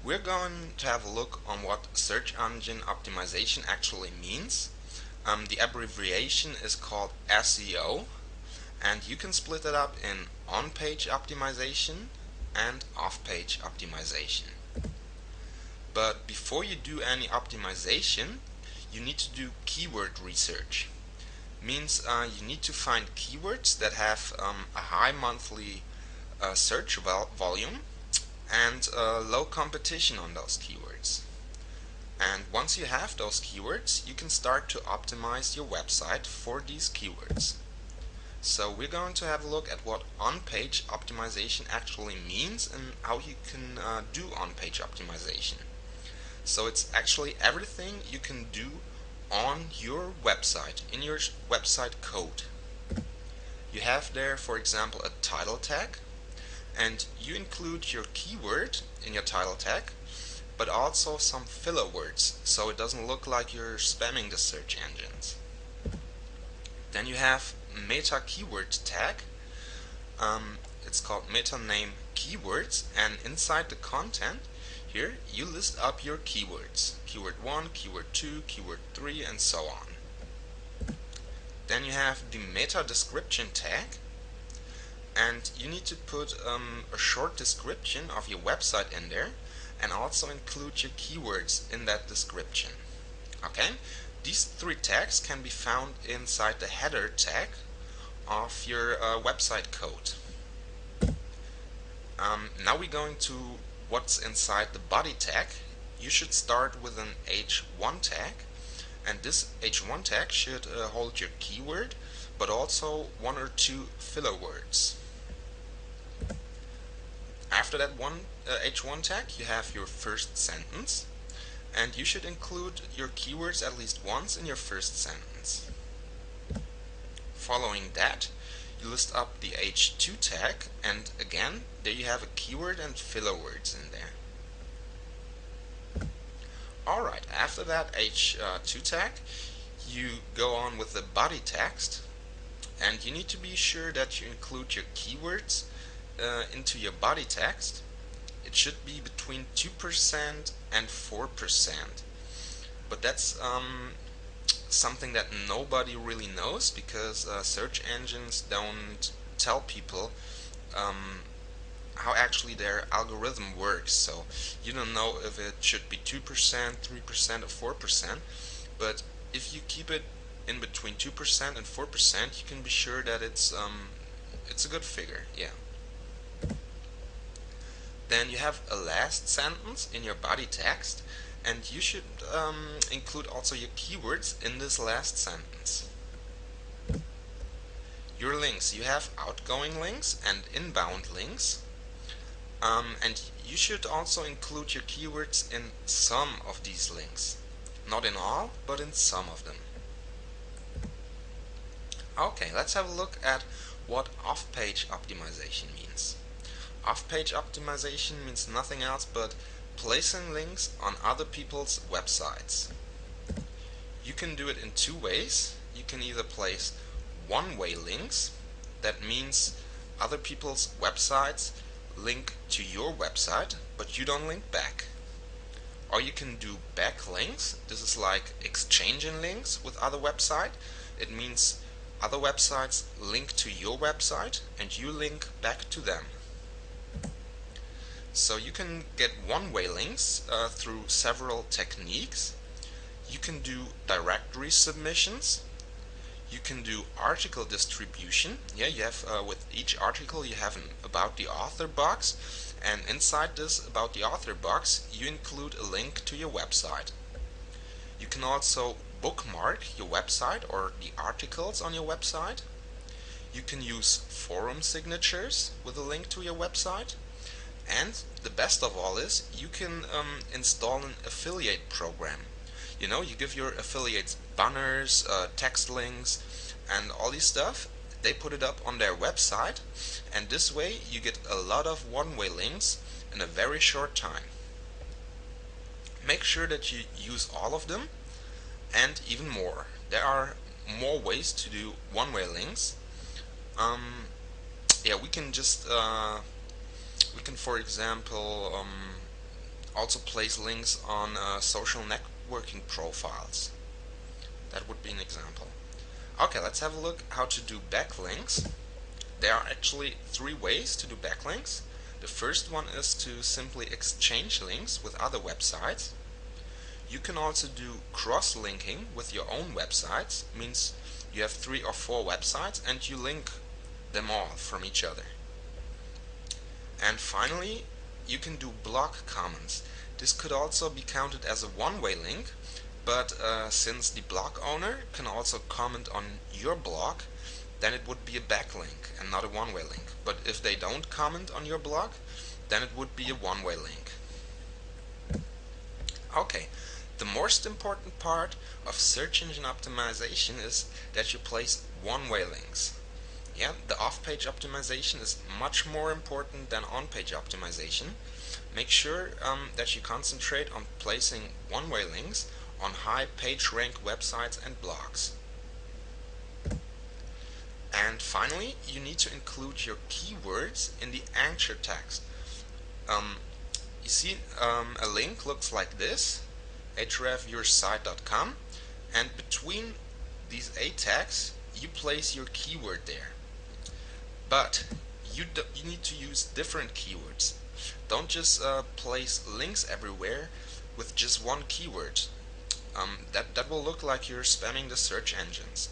We're going to have a look on what search engine optimization actually means. The abbreviation is called SEO, and you can split it up in on-page optimization and off-page optimization. But before you do any optimization, you need to do keyword research. Means you need to find keywords that have a high monthly search volume and low competition on those keywords. And once you have those keywords, you can start to optimize your website for these keywords. So we're going to have a look at what on-page optimization actually means and how you can do on-page optimization. So it's actually everything you can do on your website, in your website code. You have there, for example, a title tag, and you include your keyword in your title tag, but also some filler words, so it doesn't look like you're spamming the search engines. Then you have meta keyword tag. It's called meta name keywords, and inside the content here you list up your keywords. Keyword 1, keyword 2, keyword 3, and so on. Then you have the meta description tag, and you need to put a short description of your website in there and also include your keywords in that description. Okay? These three tags can be found inside the header tag of your website code. Now we're going to what's inside the body tag. You should start with an H1 tag, and this H1 tag should hold your keyword but also one or two filler words. After that H1 tag, you have your first sentence, and you should include your keywords at least once in your first sentence. Following that, you list up the H2 tag, and again, there you have a keyword and filler words in there. Alright, after that H2 tag, you go on with the body text, and you need to be sure that you include your keywords into your body text. It should be between 2% and 4%, but that's something that nobody really knows, because search engines don't tell people how actually their algorithm works. So you don't know if it should be 2%, 3%, or 4%, but if you keep it in between 2% and 4%, you can be sure that it's a good figure. Yeah. Then you have a last sentence in your body text, and you should include also your keywords in this last sentence. Your links, you have outgoing links and inbound links, and you should also include your keywords in some of these links. Not in all, but in some of them. Okay, let's have a look at what off-page optimization means. Off-page optimization means nothing else but placing links on other people's websites. You can do it in two ways. You can either place one-way links, that means other people's websites link to your website, but you don't link back. Or you can do backlinks. This is like exchanging links with other websites. It means other websites link to your website and you link back to them. So you can get one-way links through several techniques. You can do directory submissions. You can do article distribution. Yeah, you have with each article you have an about the author box, and inside this about the author box you include a link to your website. You can also bookmark your website or the articles on your website. You can use forum signatures with a link to your website. And the best of all is you can install an affiliate program. You know, you give your affiliates banners, text links, and all these stuff. They put it up on their website, and this way you get a lot of one-way links in a very short time. Make sure that you use all of them, and even more. There are more ways to do one-way links. Yeah, we can just we can, for example, also place links on social networking profiles. That would be an example. Okay, let's have a look how to do backlinks. There are actually three ways to do backlinks. The first one is to simply exchange links with other websites. You can also do cross-linking with your own websites, means you have 3 or 4 websites and you link them all from each other. And finally, you can do block comments. This could also be counted as a one-way link, but since the blog owner can also comment on your blog, then it would be a backlink and not a one-way link. But if they don't comment on your blog, then it would be a one-way link. Okay, the most important part of search engine optimization is that you place one-way links. Yeah, the off-page optimization is much more important than on-page optimization. Make sure that you concentrate on placing one-way links on high page rank websites and blogs. And finally, you need to include your keywords in the anchor text. You see, a link looks like this, hrefyoursite.com, and between these 8 tags, you place your keyword there. But you need to use different keywords. Don't just place links everywhere with just one keyword. That will look like you're spamming the search engines.